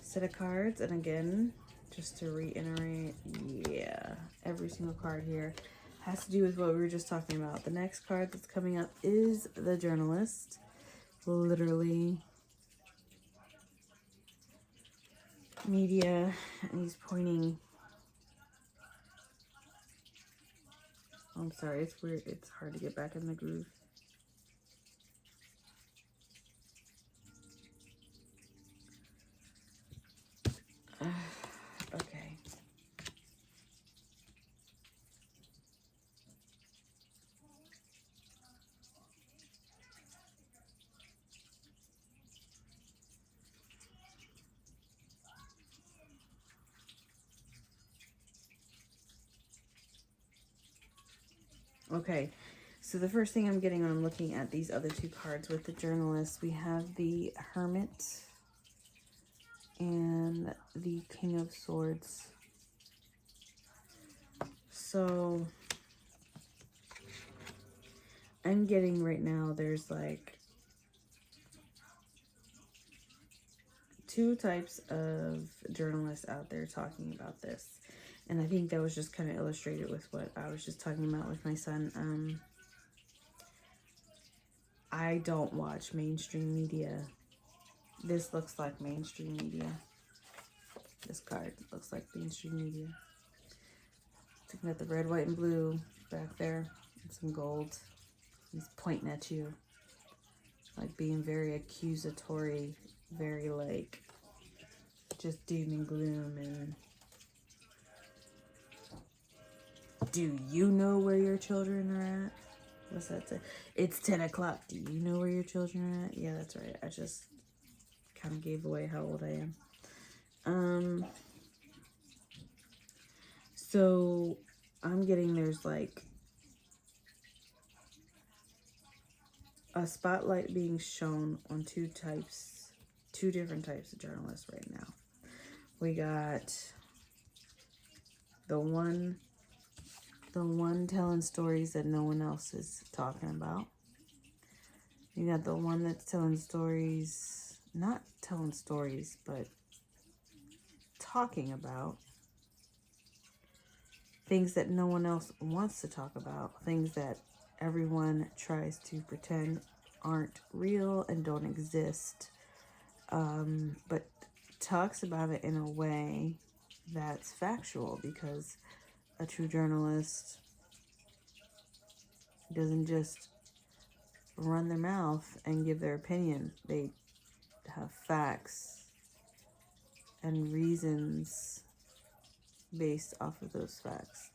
set of cards. And again, just to reiterate, yeah, every single card here has to do with what we were just talking about. The next card that's coming up is the journalist. Literally, media, and he's pointing. I'm sorry, it's weird. It's hard to get back in the groove. Okay. Okay, so the first thing I'm getting when I'm looking at these other two cards with the journalist, we have the Hermit and the King of Swords. So I'm getting right now, there's like two types of journalists out there talking about this. And I think that was just kind of illustrated with what I was just talking about with my son. I don't watch mainstream media. This looks like mainstream media. This card looks like mainstream media. Looking at the red, white, and blue back there. And some gold. He's pointing at you. Like being very accusatory. Very like just doom and gloom and... Do you know where your children are at? What's that say? It's 10 o'clock. Do you know where your children are at? Yeah, that's right. I just kind of gave away how old I am. So I'm getting there's like a spotlight being shown on two different types of journalists right now. We got the one telling stories that no one else is talking about. You got the one that's telling stories, not telling stories, but talking about things that no one else wants to talk about, things that everyone tries to pretend aren't real and don't exist, but talks about it in a way that's factual, because a true journalist doesn't just run their mouth and give their opinion. They have facts and reasons based off of those facts.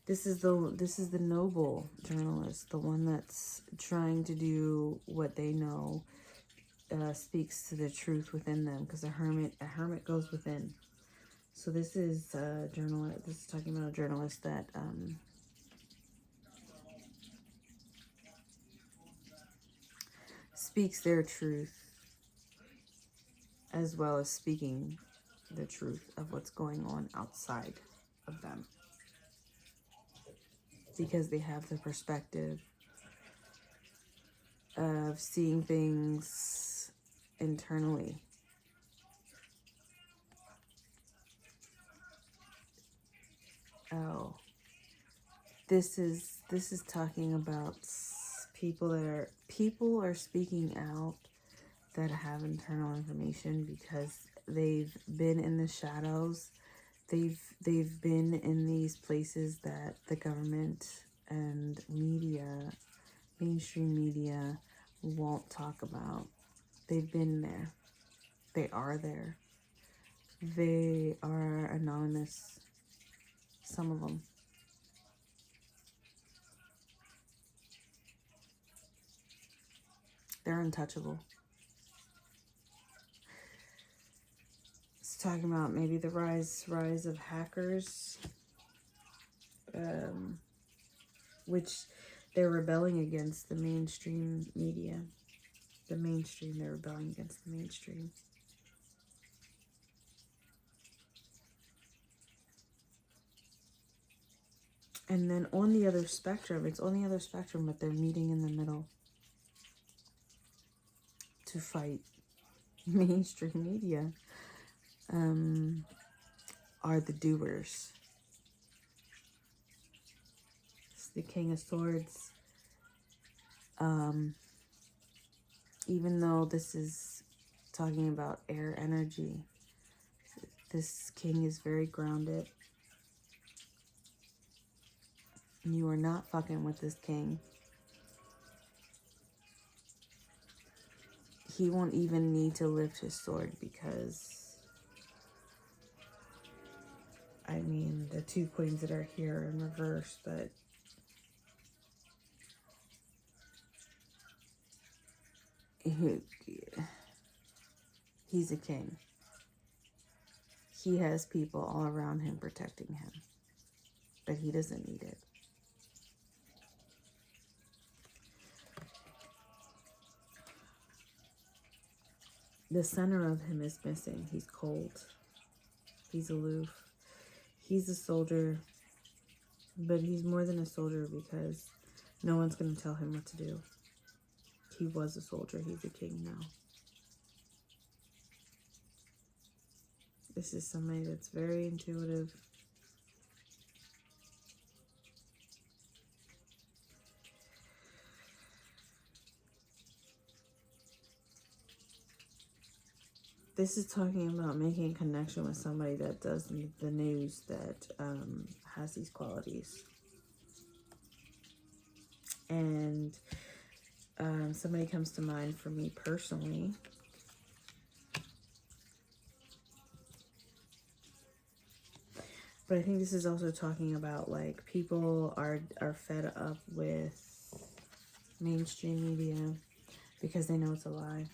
This is the noble journalist, the one that's trying to do what they know, speaks to the truth within them, because a hermit goes within. So this is a journalist. This is talking about a journalist that speaks their truth, as well as speaking the truth of what's going on outside of them, because they have the perspective of seeing things internally. Oh, this is talking about people are speaking out that have internal information, because they've been in the shadows. They've been in these places that the government and media, mainstream media, won't talk about. They've been there. They are there. They are anonymous. Some of them. They're untouchable. It's talking about maybe the rise of hackers, which they're rebelling against the mainstream media. They're rebelling against the mainstream. And then on the other spectrum, it's on the other spectrum, but they're meeting in the middle to fight mainstream media, are the doers. It's the King of Swords. Even though this is talking about air energy, this king is very grounded. You are not fucking with this king. He won't even need to lift his sword because, I mean, the two queens that are here are in reverse, but he's a king. He has people all around him protecting him, but he doesn't need it. The center of him is missing. He's cold. He's aloof. He's a soldier, but he's more than a soldier because no one's going to tell him what to do. He was a soldier. He's a king now. This is somebody that's very intuitive. This is talking about making a connection with somebody that does the news that has these qualities. And somebody comes to mind for me personally. But I think this is also talking about, like, people are fed up with mainstream media because they know it's a lie.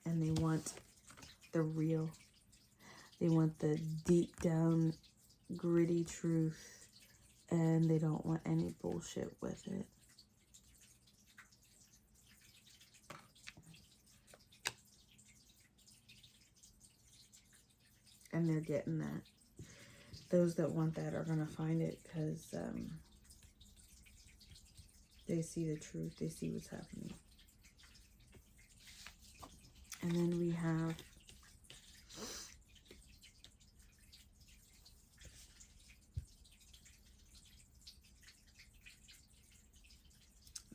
And they want the real. They want the deep down, gritty truth. And they don't want any bullshit with it. And they're getting that. Those that want that are going to find it because they see the truth. They see what's happening. And then we have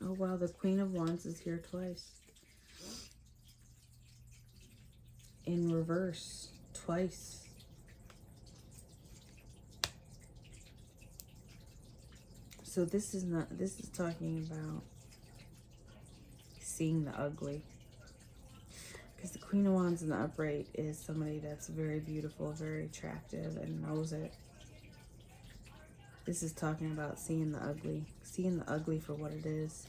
oh wow, the Queen of Wands is here twice. In reverse, twice. So this is talking about seeing the ugly. Because the Queen of Wands in the upright is somebody that's very beautiful, very attractive, and knows it. This is talking about seeing the ugly for what it is,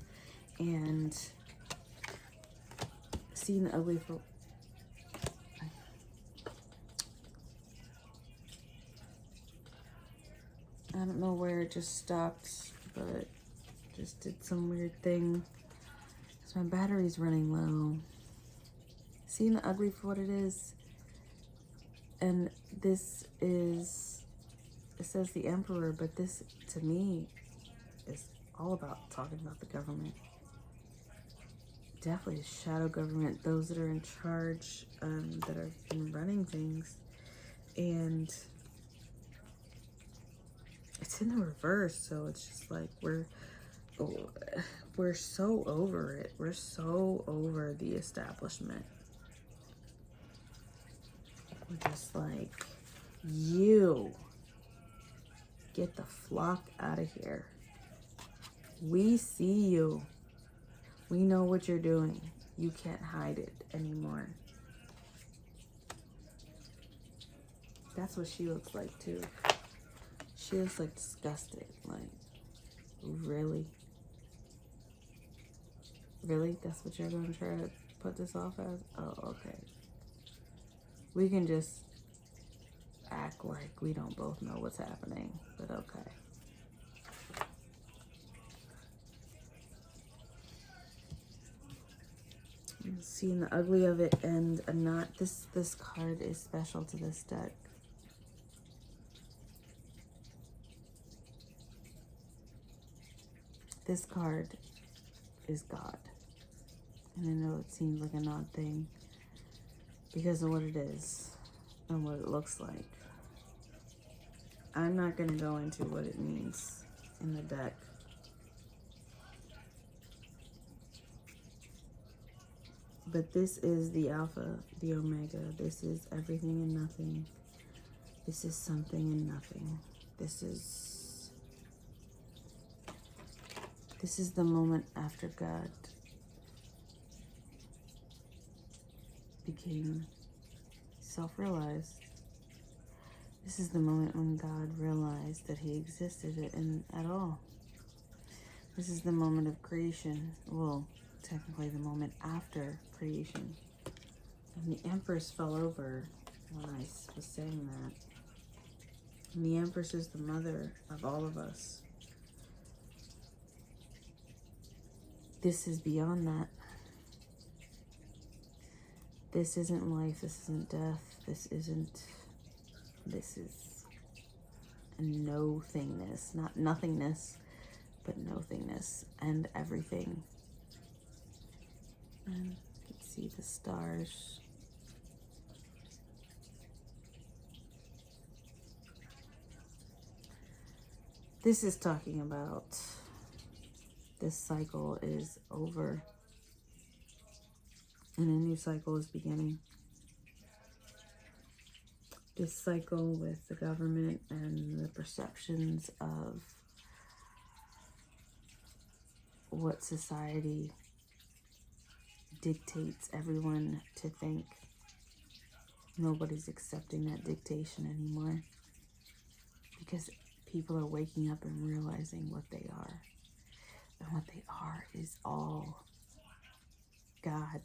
and seeing the ugly for... I don't know where it just stopped, but just did some weird thing. So my battery's running low. Seeing the ugly for what it is. And this is, it says the Emperor, but this, to me, is all about talking about the government. Definitely shadow government, those that are in charge, that have been running things. And it's in the reverse, so it's just like we're so over it. We're so over the establishment. We're just like, you get the flock out of here. We see you. We know what you're doing. You can't hide it anymore. That's what she looks like too. She looks like disgusted. Like, really? Really? That's what you're going to try to put this off as? Oh, okay. We can just act like we don't both know what's happening, but okay. Seeing the ugly of it and a knot. This card is special to this deck. This card is God. And I know it seems like an odd thing because of what it is and what it looks like. I'm not going to go into what it means in the deck. But this is the Alpha, the Omega. This is everything and nothing. This is something and nothing. This is the moment after God became self-realized. This is the moment when God realized that he existed at all. This is the moment of creation. Well, technically the moment after creation. And the Empress fell over when I was saying that. And the Empress is the mother of all of us. This is beyond that. This isn't life, this isn't death, this is a no-thingness, not nothingness, but no-thingness and everything. And you can see the stars. This is talking about this cycle is over and a new cycle is beginning. This cycle with the government and the perceptions of what society dictates everyone to think. Nobody's accepting that dictation anymore because people are waking up and realizing what they are. And what they are is all God.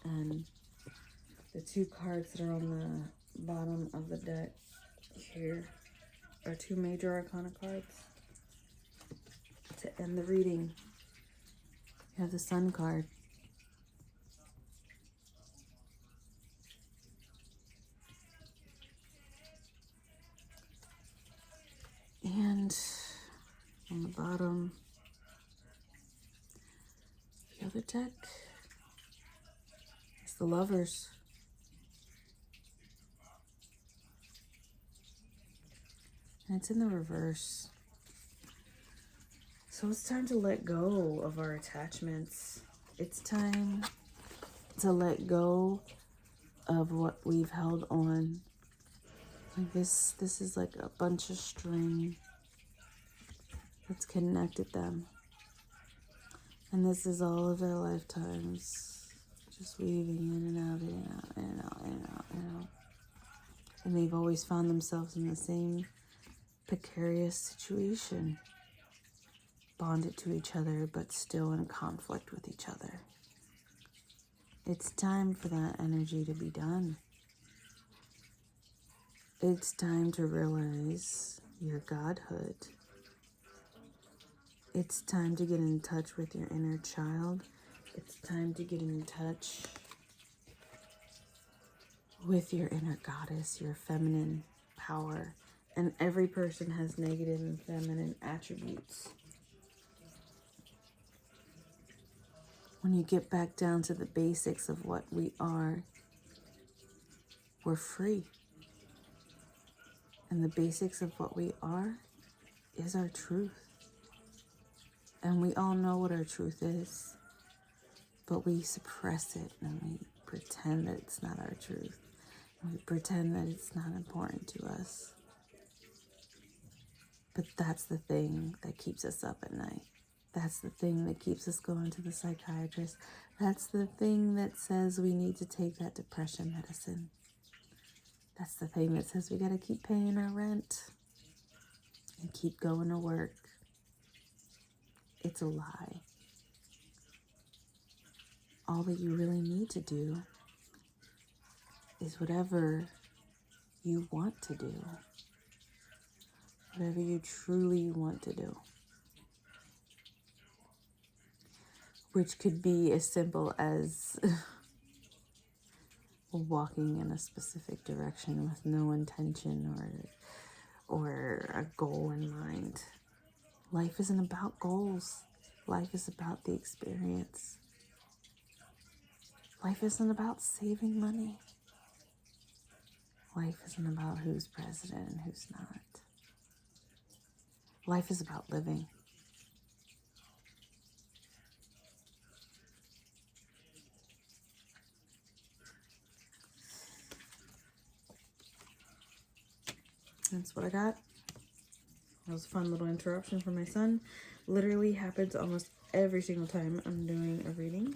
And the two cards that are on the bottom of the deck here are two major arcana cards. To end the reading, you have the Sun card. And on the bottom, the other deck is the Lovers. And it's in the reverse. So it's time to let go of our attachments. It's time to let go of what we've held on. Like this is like a bunch of string that's connected them. And this is all of their lifetimes, just weaving in and out, in and out, in and out, in and out, in and out. And they've always found themselves in the same precarious situation, bonded to each other, but still in conflict with each other. It's time for that energy to be done. It's time to realize your godhood. It's time to get in touch with your inner child. It's time to get in touch with your inner goddess, your feminine power. And every person has negative and feminine attributes. When you get back down to the basics of what we are, we're free. And the basics of what we are is our truth. And we all know what our truth is, but we suppress it and we pretend that it's not our truth. And we pretend that it's not important to us. But that's the thing that keeps us up at night. That's the thing that keeps us going to the psychiatrist. That's the thing that says we need to take that depression medicine. That's the thing that says we gotta keep paying our rent and keep going to work. It's a lie. All that you really need to do is whatever you want to do. Whatever you truly want to do. Which could be as simple as walking in a specific direction with no intention or a goal in mind. Life isn't about goals. Life is about the experience. Life isn't about saving money. Life isn't about who's president and who's not. Life is about living. That's what I got. That was a fun little interruption from my son. Literally happens almost every single time I'm doing a reading.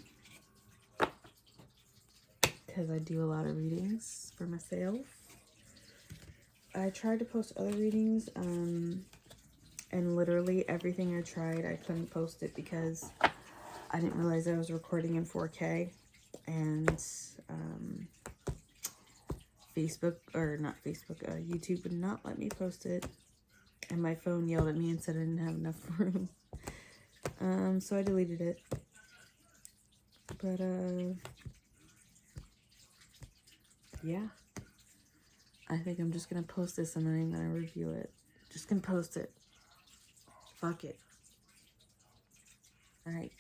Because I do a lot of readings for myself. I tried to post other readings, and literally everything I tried, I couldn't post it because I didn't realize I was recording in 4K, and YouTube would not let me post it, and my phone yelled at me and said I didn't have enough room. So I deleted it. But yeah, I think I'm just gonna post this and then I'm gonna review it. Just gonna post it. Fuck it. All right.